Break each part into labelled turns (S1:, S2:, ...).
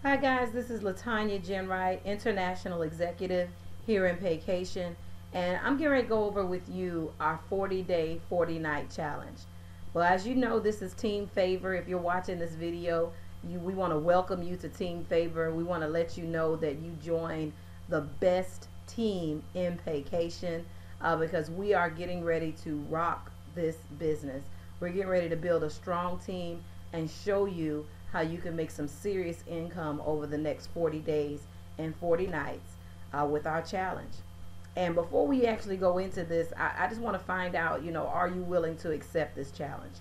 S1: Hi guys, this is Latanya Genwright, International Executive here in Vacation, and I'm getting ready to go over with you our 40-day, 40-night challenge. Well, as you know, this is Team Favor. If you're watching this video, we want to welcome you to Team Favor. We want to let you know that you join the best team in Vacation because we are getting ready to rock this business. We're getting ready to build a strong team and show you how you can make some serious income over the next 40 days and 40 nights with our challenge. And before we actually go into this, I just want to find out, are you willing to accept this challenge?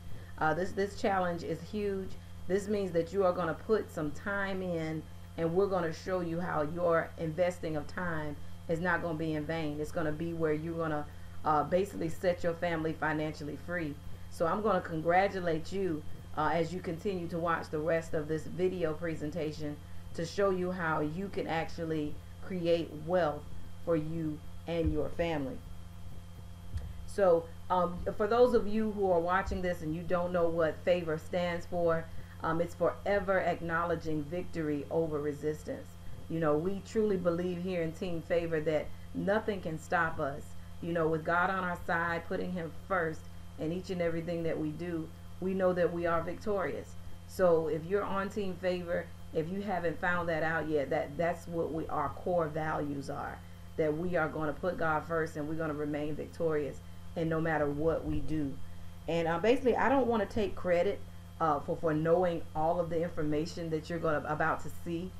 S1: This challenge is huge. This means that you are going to put some time in, and we're going to show you how your investing of time is not going to be in vain. It's going to be where you're going to basically set your family financially free. So I'm going to congratulate you as you continue to watch the rest of this video presentation to show you how you can actually create wealth for you and your family. So for those of you who are watching this and you don't know what FAVOR stands for, it's forever acknowledging victory over resistance. We truly believe here in Team Favor that nothing can stop us. With God on our side, putting Him first in each and everything that we do, we know that we are victorious. So if you're on Team Favor, if you haven't found that out yet, that's what our core values are. That we are going to put God first and we're going to remain victorious, and no matter what we do. And basically, I don't want to take credit for knowing all of the information that you're about to see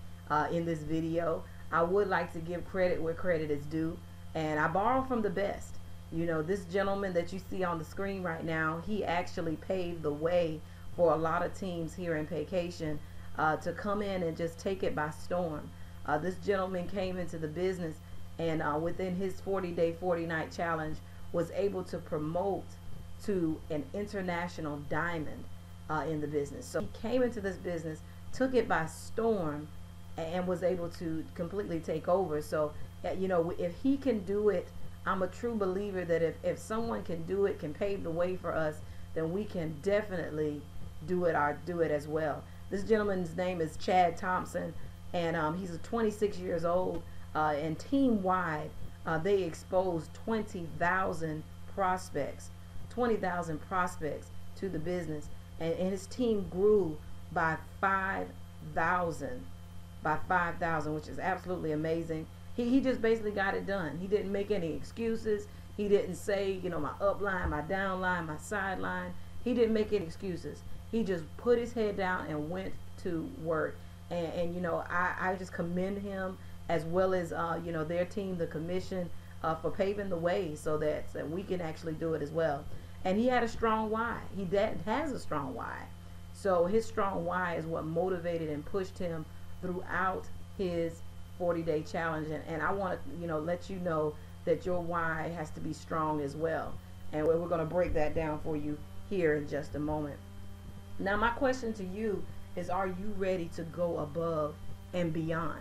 S1: in this video. I would like to give credit where credit is due, and I borrow from the best. This gentleman that you see on the screen right now, he actually paved the way for a lot of teams here in Vacation to come in and just take it by storm. This gentleman came into the business and within his 40-day, 40-night challenge was able to promote to an international diamond in the business. So he came into this business, took it by storm, and was able to completely take over. So, if he can do it, I'm a true believer that if someone can do it, can pave the way for us, then we can definitely do it as well. This gentleman's name is Chad Thompson, and he's 26 years old, and team-wide, they exposed 20,000 prospects to the business, and his team grew by 5,000, which is absolutely amazing. He just basically got it done. He didn't make any excuses. He didn't say, my upline, my downline, my sideline. He didn't make any excuses. He just put his head down and went to work. And I just commend him, as well as, their team, the commission, for paving the way so that we can actually do it as well. And he had a strong why. He has a strong why. So his strong why is what motivated and pushed him throughout his 40-day challenge, and I want to let you know that your why has to be strong as well, and we're going to break that down for you here in just a moment. Now my question to you is, are you ready to go above and beyond?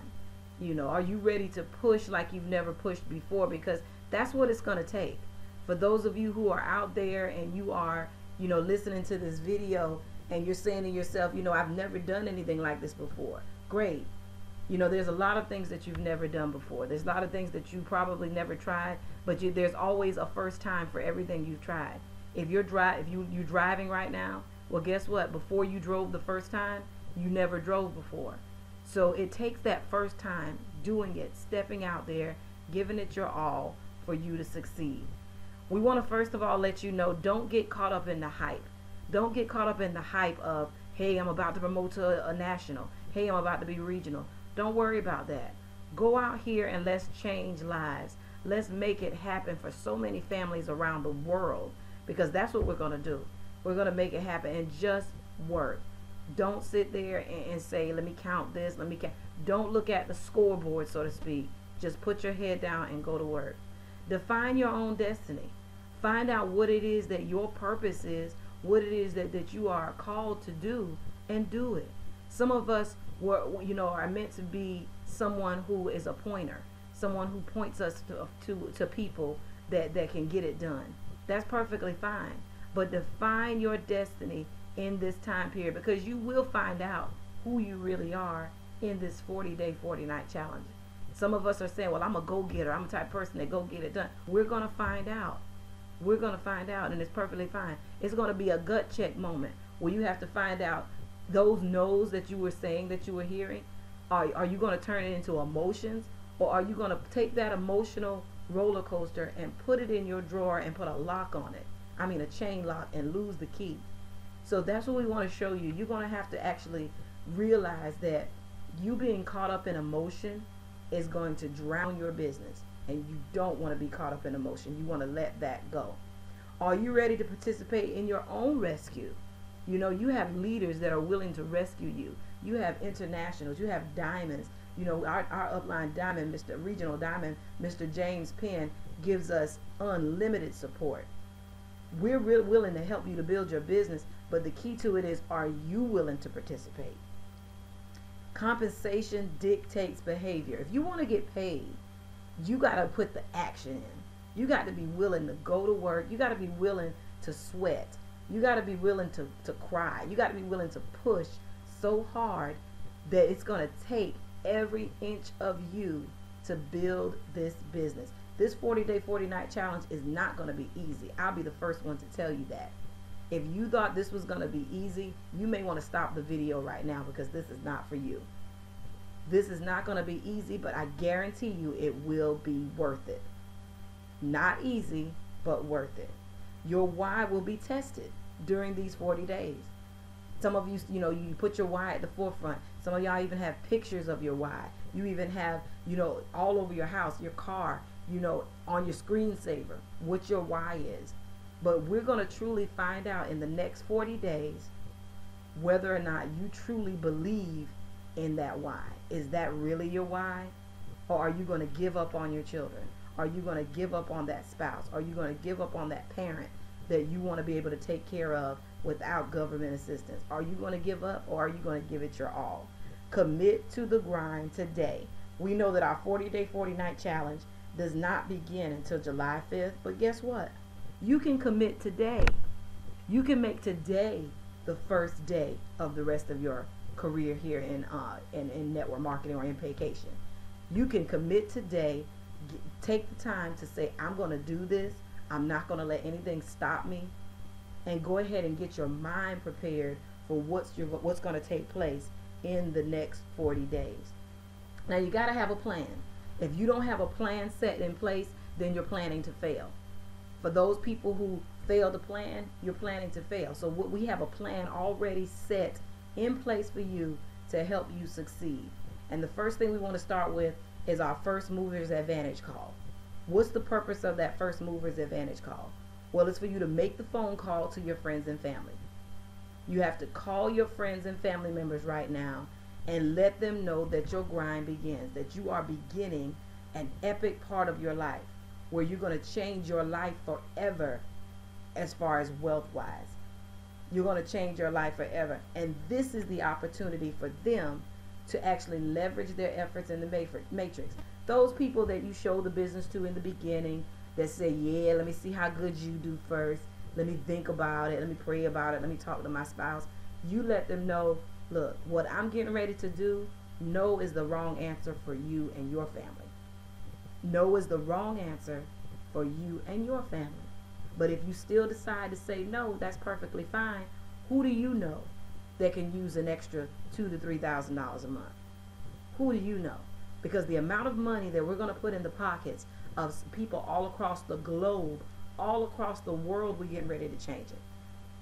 S1: Are you ready to push like you've never pushed before? Because that's what it's going to take. For those of you who are out there and you are listening to this video and you're saying to yourself, I've never done anything like this before. Great. There's a lot of things that you've never done before. There's a lot of things that you probably never tried, but there's always a first time for everything you've tried. If you're driving right now, well, guess what? Before you drove the first time, you never drove before. So it takes that first time, doing it, stepping out there, giving it your all for you to succeed. We want to first of all let you know, don't get caught up in the hype. Don't get caught up in the hype of, hey, I'm about to promote to a national. Hey, I'm about to be regional. Don't worry about that. Go out here and let's change lives. Let's make it happen for so many families around the world, because that's what we're going to do. We're going to make it happen, and just work. Don't sit there and say, let me count this, let me count. Don't look at the scoreboard, so to speak. Just put your head down and go to work. Define your own destiny. Find out what it is that your purpose is, what it is that you are called to do, and do it. Some of us are meant to be someone who is a pointer, someone who points us to people that can get it done. That's perfectly fine. But define your destiny in this time period, because you will find out who you really are in this 40-day, 40-night challenge. Some of us are saying, well, I'm a go-getter. I'm the type of person that go get it done. We're going to find out. We're going to find out, and it's perfectly fine. It's going to be a gut check moment where you have to find out those no's that you were saying that you were hearing. Are you going to turn it into emotions, or are you going to take that emotional roller coaster and put it in your drawer and put a lock on it? I mean a chain lock, and lose the key. So that's what we want to show you. You're going to have to actually realize that you being caught up in emotion is going to drown your business, and you don't want to be caught up in emotion. You want to let that go. Are you ready to participate in your own rescue? You know, you have leaders that are willing to rescue you. You have internationals. You have diamonds. You know, our upline diamond, Mr. Regional Diamond, Mr. James Penn, gives us unlimited support. We're really willing to help you to build your business, but the key to it is, are you willing to participate? Compensation dictates behavior. If you want to get paid, you got to put the action in. You got to be willing to go to work. You got to be willing to sweat. You got to be willing to cry. You got to be willing to push so hard that it's going to take every inch of you to build this business. This 40-day, 40-night challenge is not going to be easy. I'll be the first one to tell you that. If you thought this was going to be easy, you may want to stop the video right now, because this is not for you. This is not going to be easy, but I guarantee you it will be worth it. Not easy, but worth it. Your why will be tested during these 40 days. Some of you, you know, you put your why at the forefront. Some of y'all even have pictures of your why. You even have, you know, all over your house, your car, you know, on your screensaver, what your why is. But we're going to truly find out in the next 40 days whether or not you truly believe in that why. Is that really your why? Or are you going to give up on your children? Are you going to give up on that spouse? Are you going to give up on that parent that you want to be able to take care of without government assistance? Are you going to give up, or are you going to give it your all? Commit to the grind today. We know that our 40-day, 40-night challenge does not begin until July 5th, but guess what? You can commit today. You can make today the first day of the rest of your career here in network marketing or in vacation. You can commit today. Take the time to say, I'm going to do this. I'm not going to let anything stop me. And go ahead and get your mind prepared for what's going to take place in the next 40 days. Now, you got to have a plan. If you don't have a plan set in place, then you're planning to fail. For those people who fail to plan, you're planning to fail. So we have a plan already set in place for you to help you succeed. And the first thing we want to start with is our first movers advantage call. What's the purpose of that first movers advantage call? Well, it's for you to make the phone call to your friends and family. You have to call your friends and family members right now and let them know that your grind begins, that you are beginning an epic part of your life where you're going to change your life forever as far as wealth-wise. You're going to change your life forever. And this is the opportunity for them to actually leverage their efforts in the matrix. Those people that you show the business to in the beginning that say, yeah, let me see how good you do first. Let me think about it. Let me pray about it. Let me talk to my spouse. You let them know, look, what I'm getting ready to do, no is the wrong answer for you and your family. No is the wrong answer for you and your family. But if you still decide to say no, that's perfectly fine. Who do you know that can use an extra $2,000 to $3,000 a month? Who do you know? Because the amount of money that we're going to put in the pockets of people all across the globe, all across the world, we're getting ready to change it.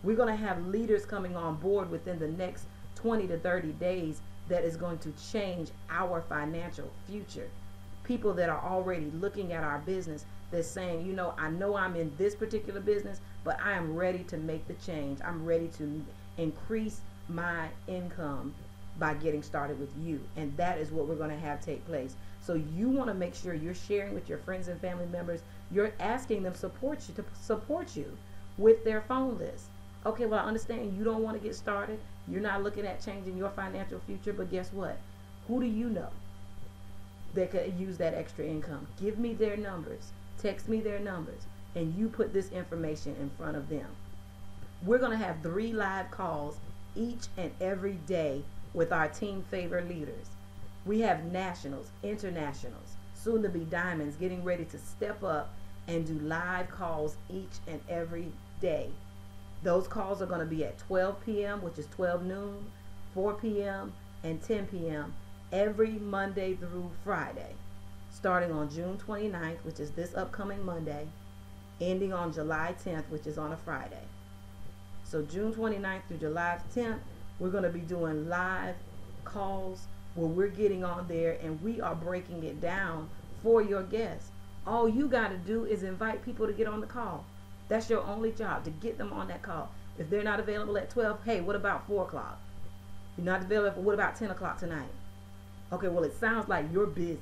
S1: We're going to have leaders coming on board within the next 20 to 30 days that is going to change our financial future. People that are already looking at our business, they're saying, you know I'm in this particular business, but I am ready to make the change. I'm ready to increase my income by getting started with you. And that is what we're going to have take place. So you want to make sure you're sharing with your friends and family members. You're asking them to support you with their phone list. Okay, well, I understand you don't want to get started. You're not looking at changing your financial future, but guess what? Who do you know that could use that extra income? Give me their numbers. Text me their numbers. And you put this information in front of them. We're going to have 3 live calls each and every day with our team favor leaders. We have nationals, internationals, soon to be diamonds, getting ready to step up and do live calls each and every day. Those calls are going to be at 12 p.m., which is 12 noon, 4 p.m., and 10 p.m. every Monday through Friday, starting on June 29th, which is this upcoming Monday, ending on July 10th, which is on a Friday. So June 29th through July 10th, we're going to be doing live calls where we're getting on there and we are breaking it down for your guests. All you got to do is invite people to get on the call. That's your only job, to get them on that call. If they're not available at 12, hey, what about 4 o'clock? You're not available, what about 10 o'clock tonight? Okay, well, it sounds like you're busy.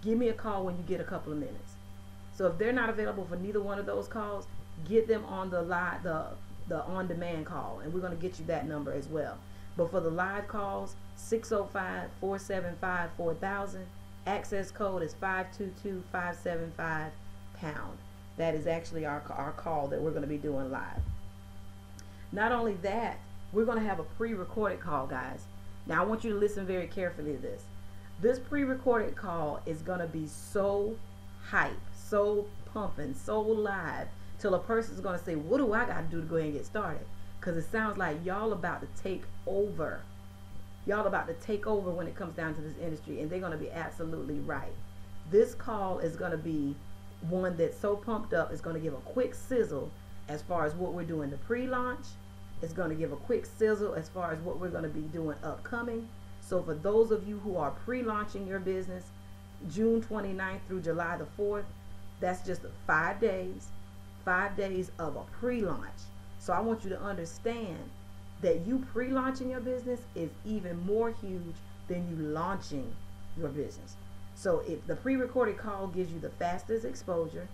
S1: Give me a call when you get a couple of minutes. So if they're not available for neither one of those calls, get them on the live, the on-demand call, and we're going to get you that number as well. But for the live calls, 605-475-4000. Access code is 522-575#. That is actually our call that we're going to be doing live. Not only that, we're going to have a pre-recorded call, guys. Now, I want you to listen very carefully to this. This pre-recorded call is going to be so hype, so pumping, so live, till a person's going to say, what do I got to do to go ahead and get started? Because it sounds like y'all about to take over. Y'all about to take over when it comes down to this industry, and they're going to be absolutely right. This call is going to be one that's so pumped up. It's going to give a quick sizzle as far as what we're doing the pre-launch. It's going to give a quick sizzle as far as what we're going to be doing upcoming. So for those of you who are pre-launching your business, June 29th through July the 4th, that's just 5 days. 5 days of a pre-launch. So I want you to understand that you pre-launching your business is even more huge than you launching your business. So if the pre-recorded call gives you the fastest exposure,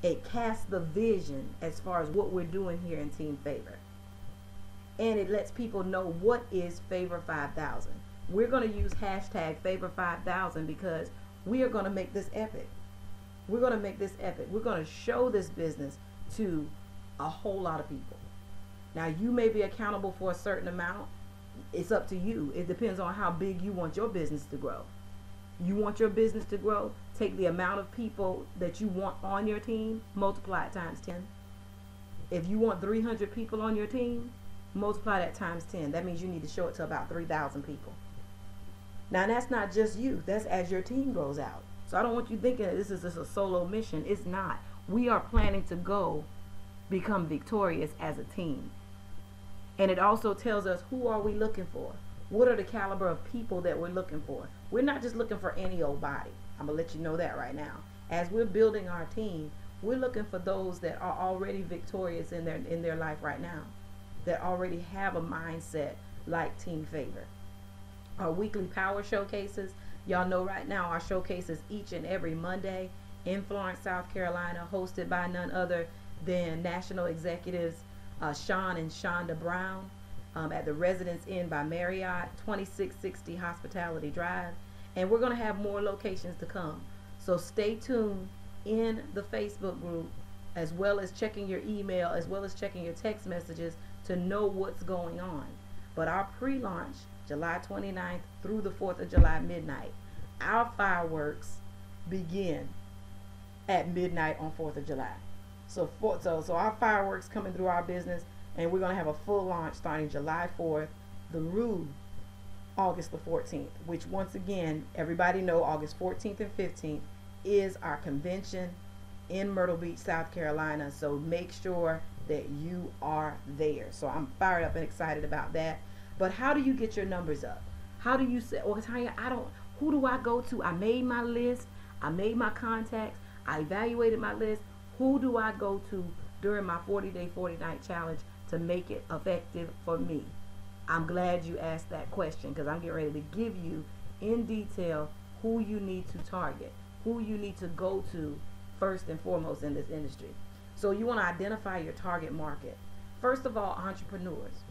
S1: it casts the vision as far as what we're doing here in Team Favor. And it lets people know what is Favor 5000. We're going to use hashtag Favor 5000 because we are going to make this epic. We're going to make this epic. We're going to show this business to a whole lot of people. Now, you may be accountable for a certain amount. It's up to you. It depends on how big you want your business to grow. You want your business to grow, take the amount of people that you want on your team, multiply it times 10. If you want 300 people on your team, multiply that times 10. That means you need to show it to about 3,000 people. Now, that's not just you. That's as your team grows out. So I don't want you thinking that this is just a solo mission. It's not. We are planning to go become victorious as a team. And it also tells us, who are we looking for? What are the caliber of people that we're looking for? We're not just looking for any old body. I'm going to let you know that right now. As we're building our team, we're looking for those that are already victorious in their life right now, that already have a mindset like Team Favor. Our weekly power showcases, y'all know right now our showcases each and every Monday in Florence, South Carolina, hosted by none other than national executives Sean and Shonda Brown at the Residence Inn by Marriott, 2660 Hospitality Drive. And we're going to have more locations to come. So stay tuned in the Facebook group, as well as checking your email, as well as checking your text messages to know what's going on. But our pre-launch, July 29th through the 4th of July midnight, our fireworks begin at midnight on 4th of July. So our fireworks coming through our business, and we're going to have a full launch starting July 4th through August the 14th, which once again, everybody know August 14th and 15th is our convention in Myrtle Beach, South Carolina. So make sure that you are there. So I'm fired up and excited about that. But how do you get your numbers up? How do you say, well, Tanya, who do I go to? I made my list. I made my contacts. I evaluated my list. Who do I go to during my 40-day, 40-night challenge to make it effective for me? I'm glad you asked that question, because I'm getting ready to give you in detail who you need to target, who you need to go to first and foremost in this industry. So you want to identify your target market. First of all, entrepreneurs.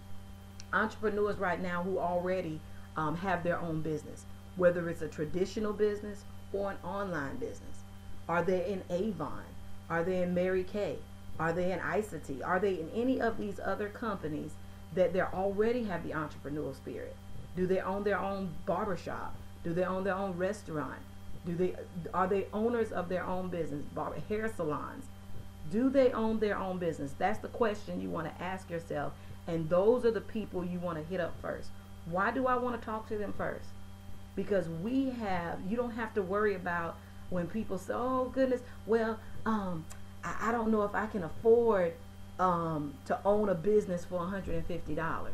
S1: Entrepreneurs right now who already have their own business, whether it's a traditional business or an online business. Are they in Avon? Are they in Mary Kay? Are they in Isity? Are they in any of these other companies that they already have the entrepreneurial spirit? Do they own their own barbershop? Do they own their own restaurant? Are they owners of their own business? Hair salons. Do they own their own business? That's the question you want to ask yourself. And those are the people you want to hit up first. Why do I want to talk to them first? Because you don't have to worry about when people say, oh goodness, well, I don't know if I can afford to own a business for $150.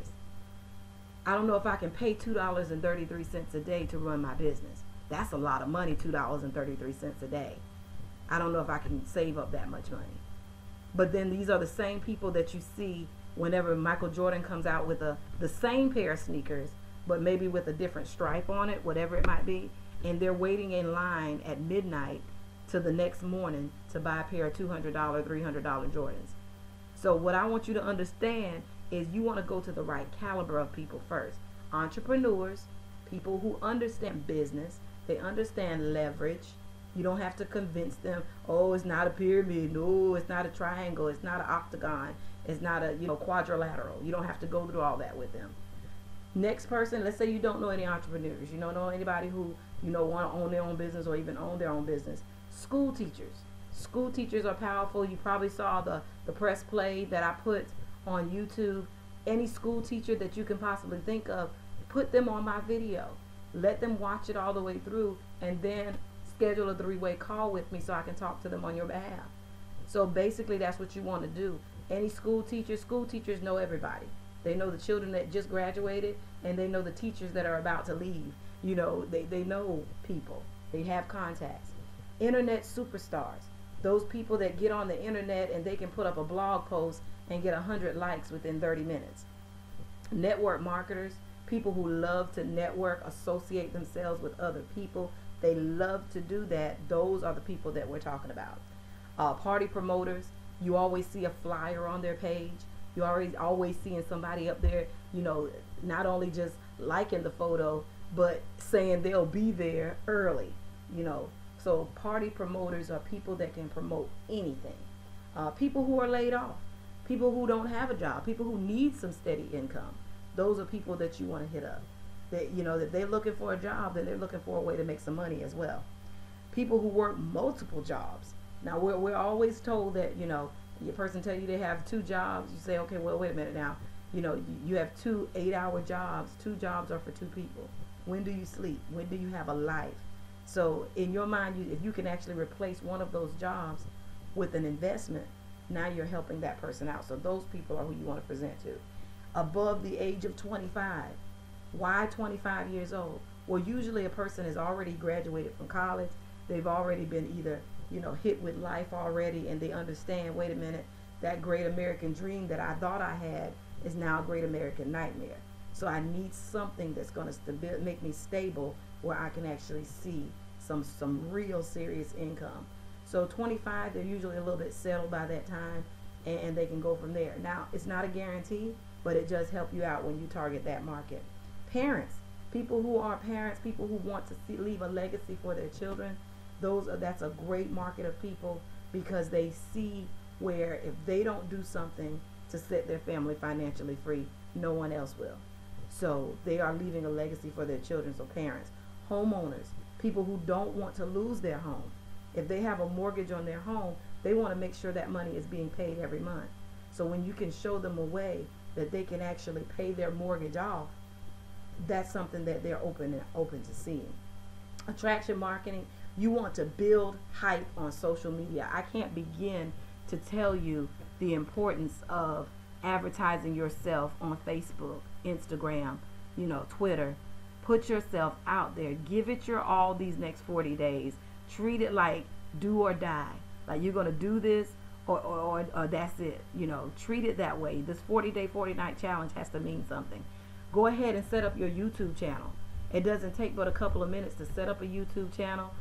S1: I don't know if I can pay $2.33 a day to run my business. That's a lot of money, $2.33 a day. I don't know if I can save up that much money. But then these are the same people that you see whenever Michael Jordan comes out with the same pair of sneakers, but maybe with a different stripe on it, whatever it might be, and they're waiting in line at midnight to the next morning to buy a pair of $200, $300 Jordans. So what I want you to understand is you want to go to the right caliber of people first. Entrepreneurs, people who understand business, they understand leverage. You don't have to convince them, oh, it's not a pyramid, no, it's not a triangle, it's not an octagon, it's not a quadrilateral. You don't have to go through all that with them. Next person, let's say you don't know any entrepreneurs, you don't know anybody who want to own their own business or even own their own business. School teachers. School teachers are powerful. You probably saw the press play that I put on YouTube. Any school teacher that you can possibly think of, put them on my video. Let them watch it all the way through, and then schedule a 3-way call with me so I can talk to them on your behalf. So basically that's what you want to do. Any school teachers know everybody. They know the children that just graduated, and they know the teachers that are about to leave. They know people. They have contacts. Internet superstars. Those people that get on the internet and they can put up a blog post and get 100 likes within 30 minutes. Network marketers. People who love to network, associate themselves with other people. They love to do that. Those are the people that we're talking about. Party promoters. You always see a flyer on their page. You always seeing somebody up there, not only just liking the photo, but saying they'll be there early, So party promoters are people that can promote anything. People who are laid off, people who don't have a job, people who need some steady income. Those are people that you want to hit up. That they're looking for a job, then they're looking for a way to make some money as well. People who work multiple jobs. Now we're always told that your person tell you they have 2 jobs. You say, okay, well, wait a minute now. You have 2 8-hour jobs. 2 jobs are for 2 people. When do you sleep? When do you have a life? So in your mind, if you can actually replace one of those jobs with an investment, now you're helping that person out. So those people are who you want to present to. Above the age of 25. Why 25 years old? Well, usually a person has already graduated from college. They've already been either hit with life already, and they understand, wait a minute, that great American dream that I thought I had is now a great American nightmare. So I need something that's going to make me stable, where I can actually see some real serious income. So 25, they're usually a little bit settled by that time, and they can go from there. Now, it's not a guarantee, but it does help you out when you target that market. Parents, people who are parents, people who want to leave a legacy for their children, that's a great market of people, because they see where if they don't do something to set their family financially free, no one else will. So they are leaving a legacy for their children. So parents, homeowners, people who don't want to lose their home. If they have a mortgage on their home, they want to make sure that money is being paid every month. So when you can show them a way that they can actually pay their mortgage off, that's something that they're open to seeing. Attraction marketing. You want to build hype on social media. I can't begin to tell you the importance of advertising yourself on Facebook, Instagram, Twitter. Put yourself out there. Give it your all these next 40 days. Treat it like do or die. Like you're going to do this or that's it. Treat it that way. This 40-day, 40-night challenge has to mean something. Go ahead and set up your YouTube channel. It doesn't take but a couple of minutes to set up a YouTube channel.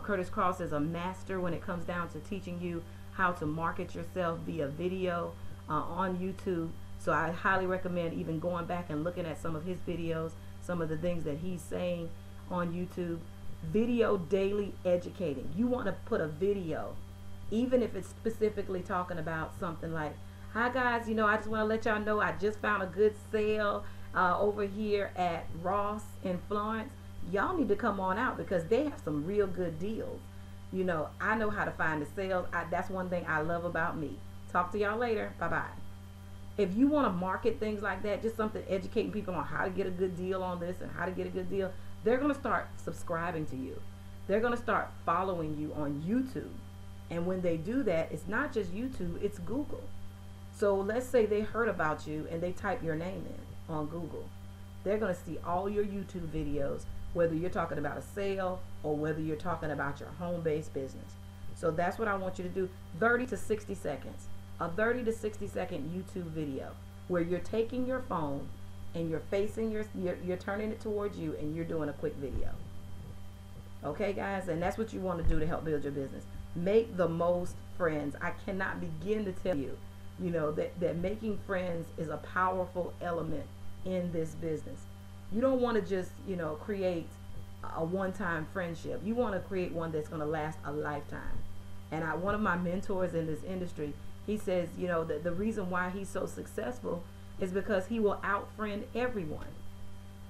S1: Curtis Cross is a master when it comes down to teaching you how to market yourself via video on YouTube. So I highly recommend even going back and looking at some of his videos, some of the things that he's saying on YouTube. Video daily educating. You want to put a video, even if it's specifically talking about something like, hi guys, I just want to let y'all know I just found a good sale over here at Ross in Florence. y'all need to come on out because they have some real good deals. You know, I know how to find the sales. That's one thing I love about me. Talk to y'all later. Bye-bye. If you want to market things like that, just something educating people on how to get a good deal on this and how to get a good deal, they're going to start subscribing to you. They're going to start following you on YouTube. And when they do that, it's not just YouTube, it's Google. So let's say they heard about you and they type your name in on Google. They're going to see all your YouTube videos, whether you're talking about a sale or whether you're talking about your home-based business. So that's what I want you to do. 30 to 60 seconds. A 30 to 60 second YouTube video where you're taking your phone and you're facing you're turning it towards you and you're doing a quick video. Okay, guys, and that's what you want to do to help build your business. Make the most friends. I cannot begin to tell you, you know, that making friends is a powerful element in this business. You don't want to just, you know, create a one-time friendship. You want to create one that's going to last a lifetime. And one of my mentors in this industry, he says, you know, the reason why he's so successful is because he will outfriend everyone.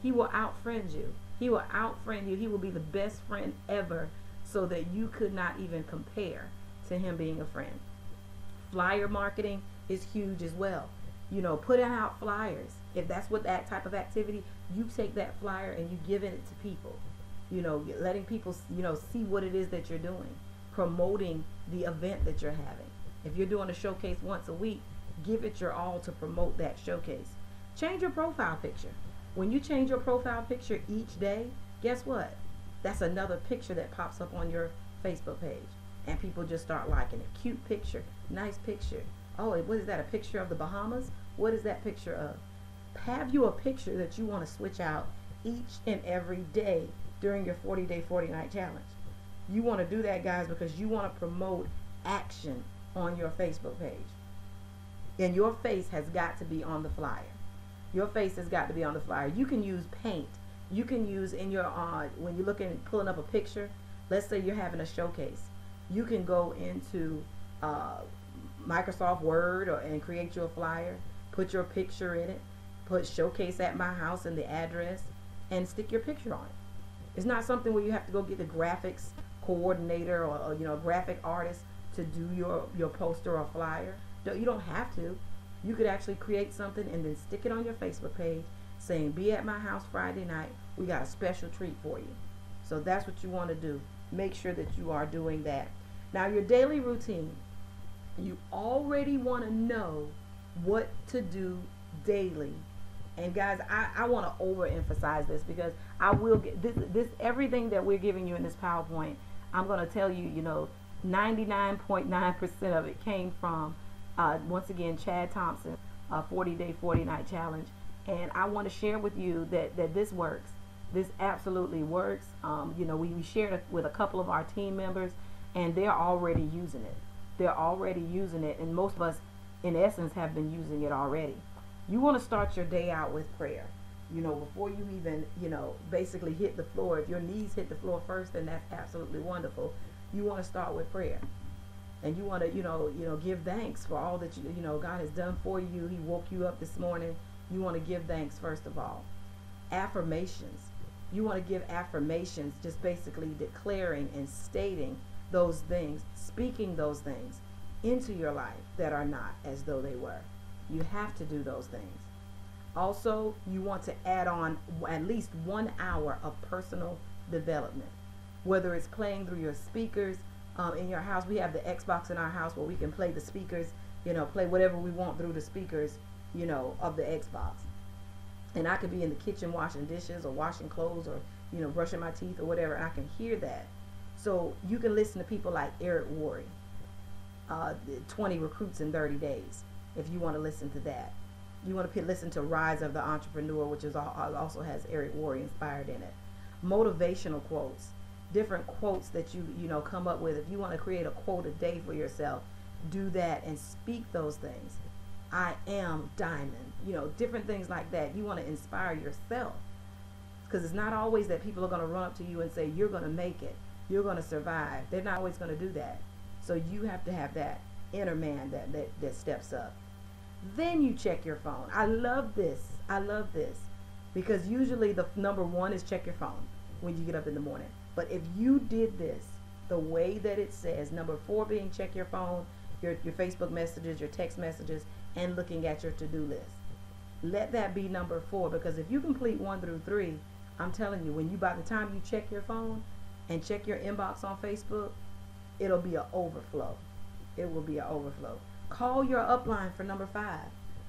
S1: He will outfriend you. He will outfriend you. He will be the best friend ever so that you could not even compare to him being a friend. Flyer marketing is huge as well. You know, putting out flyers. If that's what that type of activity, you take that flyer and you give it to people. You know, letting people, you know, see what it is that you're doing. Promoting the event that you're having. If you're doing a showcase once a week, give it your all to promote that showcase. Change your profile picture. When you change your profile picture each day, guess what? That's another picture that pops up on your Facebook page. And people just start liking it. Cute picture. Nice picture. Oh, what is that? A picture of the Bahamas? What is that picture of? Have you a picture that you want to switch out each and every day during your 40-day, 40-night challenge? You want to do that, guys, because you want to promote action on your Facebook page. And your face has got to be on the flyer. Your face has got to be on the flyer. You can use paint. You can use in your, when you're looking, pulling up a picture, let's say you're having a showcase. You can go into Microsoft Word and create your flyer, put your picture in it, put showcase at my house and the address, and stick your picture on it. It's not something where you have to go get the graphics coordinator or you know, graphic artist to do your poster or flyer. You don't have to. You could actually create something and then stick it on your Facebook page saying, be at my house Friday night. We got a special treat for you. So that's what you want to do. Make sure that you are doing that. Now, your daily routine, you already want to know what to do daily. And guys, I want to overemphasize this because I will get this everything that we're giving you in this PowerPoint. I'm going to tell you, you know, 99.9% of it came from, once again, Chad Thompson, 40-day, 40-night challenge. And I want to share with you that this works. This absolutely works. You know, we shared it with a couple of our team members, and they're already using it. They're already using it, and most of us, in essence, have been using it already. You want to start your day out with prayer. You know, before you even, you know, basically hit the floor. If your knees hit the floor first, then that's absolutely wonderful. You want to start with prayer. And you want to, you know, give thanks for all that, you know, God has done for you. He woke you up this morning. You want to give thanks first of all. Affirmations. You want to give affirmations, just basically declaring and stating those things, speaking those things into your life that are not as though they were. You have to do those things. Also, you want to add on at least 1 hour of personal development, whether it's playing through your speakers in your house. We have the Xbox in our house where we can play the speakers, you know, play whatever we want through the speakers, you know, of the Xbox. And I could be in the kitchen washing dishes or washing clothes or, you know, brushing my teeth or whatever, and I can hear that. So you can listen to people like Eric Worre, 20 Recruits in 30 Days, if you want to listen to that. You want to listen to Rise of the Entrepreneur, which is also has Eric Worre inspired in it. Motivational quotes, different quotes that you know come up with. If you want to create a quote a day for yourself, do that and speak those things. I am diamond, you know, different things like that. You want to inspire yourself, because it's not always that people are going to run up to you and say, you're going to make it, you're going to survive. They're not always going to do that. So you have to have that inner man that steps up. Then you check your phone. I love this. I love this because usually the number one is check your phone. when you get up in the morning. But if you did this the way that it says, number 4 being check your phone, your Facebook messages, your text messages, and looking at your to-do list. Let that be number 4, because if you complete 1 through 3, I'm telling you, by the time you check your phone and check your inbox on Facebook, it'll be an overflow. It will be an overflow. Call your upline for number 5.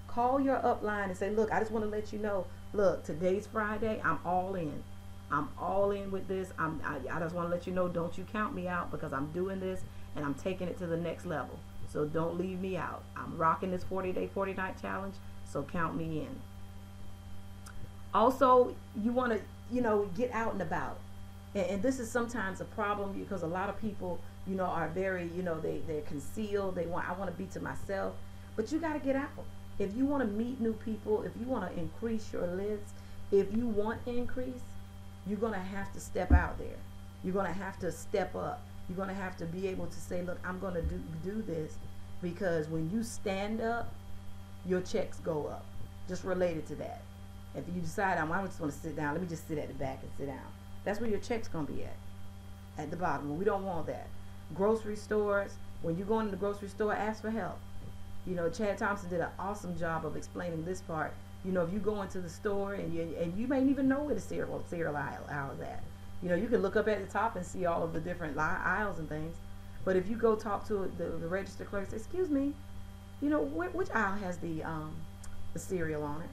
S1: Call your upline and say, look, I just want to let you know, look, today's Friday, I'm all in. I'm all in with this. I just want to let you know, don't you count me out, because I'm doing this and I'm taking it to the next level. So don't leave me out. I'm rocking this 40-day, 40-night challenge, so count me in. Also, you want to, get out and about. And this is sometimes a problem, because a lot of people, are very, they're concealed. I want to be to myself. But you got to get out. If you want to meet new people, if you want to increase your list, if you want increase, you're going to have to step out there. You're going to have to step up. You're going to have to be able to say, look, I'm going to do this, because when you stand up, your checks go up. Just related to that. If you decide, I just want to sit down, let me just sit at the back and sit down. That's where your check's going to be at the bottom. We don't want that. Grocery stores, when you go into the grocery store, ask for help. Chad Thompson did an awesome job of explaining this part. If you go into the store and you may even know where the cereal aisle is at. You can look up at the top and see all of the different aisles and things. But if you go talk to the register clerk, say, excuse me, which aisle has the cereal on it?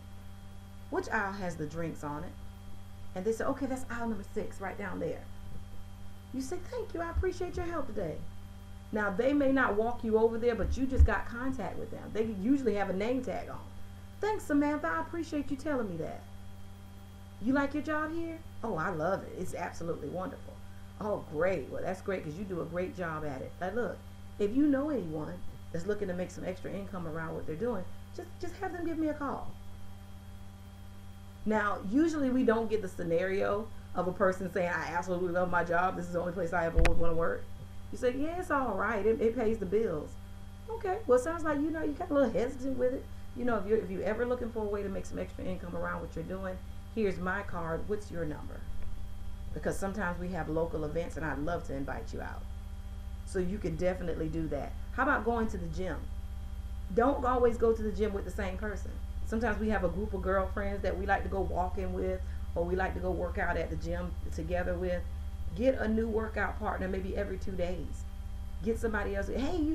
S1: Which aisle has the drinks on it? And they say, okay, that's aisle number 6 right down there. You say, thank you, I appreciate your help today. Now, they may not walk you over there, but you just got contact with them. They usually have a name tag on. Thanks, Samantha, I appreciate you telling me that. You like your job here? Oh, I love it. It's absolutely wonderful. Oh, great. Well, that's great, because you do a great job at it. Like, look, if you know anyone that's looking to make some extra income around what they're doing, just have them give me a call. Now, usually we don't get the scenario of a person saying, I absolutely love my job. This is the only place I ever would want to work. You say, yeah, it's all right. It pays the bills. Okay. Well, it sounds like, you got a little hesitant with it. If you're ever looking for a way to make some extra income around what you're doing, here's my card. What's your number? Because sometimes we have local events, and I'd love to invite you out. So you can definitely do that. How about going to the gym? Don't always go to the gym with the same person. Sometimes we have a group of girlfriends that we like to go walking with, or we like to go work out at the gym together with. Get a new workout partner maybe every 2 days. Get somebody else. Hey,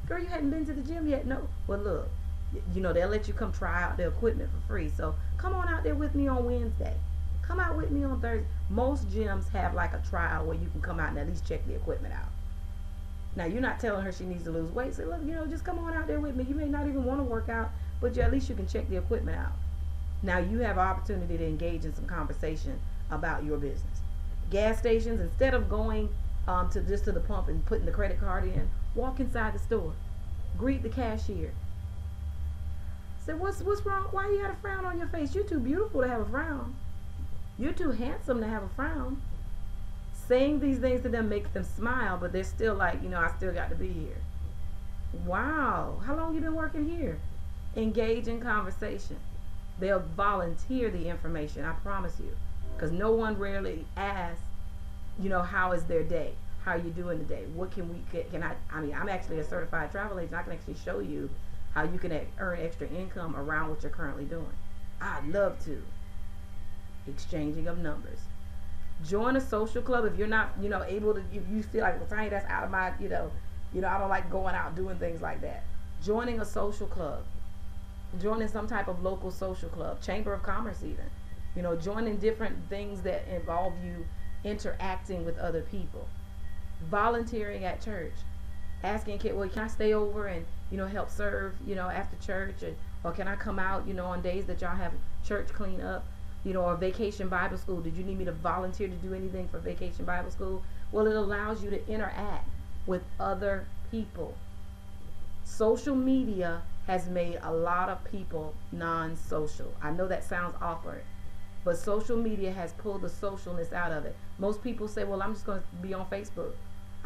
S1: girl, you hadn't been to the gym yet? No. Well, look, they'll let you come try out the equipment for free. So come on out there with me on Wednesday. Come out with me on Thursday. Most gyms have like a trial where you can come out and at least check the equipment out. Now, you're not telling her she needs to lose weight. Say, look, just come on out there with me. You may not even want to work out, but at least you can check the equipment out. Now, you have an opportunity to engage in some conversation about your business. Gas stations, instead of going to the pump and putting the credit card in, walk inside the store. Greet the cashier. Say, what's wrong? Why you got a frown on your face? You're too beautiful to have a frown. You're too handsome to have a frown. Saying these things to them makes them smile, but they're still like, I still got to be here. Wow, how long you been working here? Engage in conversation. They'll volunteer the information, I promise you. Because no one rarely asks, how is their day? How are you doing today? What I'm actually a certified travel agent. I can actually show you how you can earn extra income around what you're currently doing. I'd love to. Exchanging of numbers. Join a social club if you're not, able to, if you feel like, well, Tanya, that's out of my, I don't like going out doing things like that. Joining a social club. Joining some type of local social club, chamber of commerce even. Joining different things that involve you interacting with other people. Volunteering at church. Asking kids, well, can I stay over and, help serve, after church? Or can I come out, on days that y'all have church clean up? Or vacation Bible school. Did you need me to volunteer to do anything for vacation Bible school? Well, it allows you to interact with other people. Social media has made a lot of people non-social. I know that sounds awkward, but social media has pulled the socialness out of it. Most people say, well, I'm just going to be on Facebook.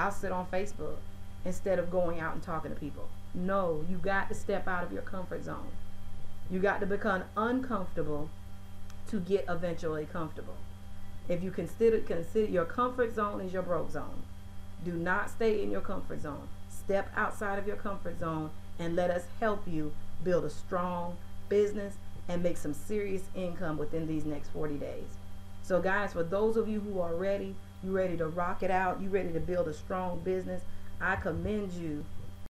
S1: I'll sit on Facebook instead of going out and talking to people. No, you got to step out of your comfort zone. You got to become uncomfortable to get eventually comfortable. If you consider your comfort zone is your broke zone. Do not stay in your comfort zone. Step outside of your comfort zone and let us help you build a strong business and make some serious income within these next 40 days. So guys, for those of you who are ready, you ready to rock it out, you ready to build a strong business, I commend you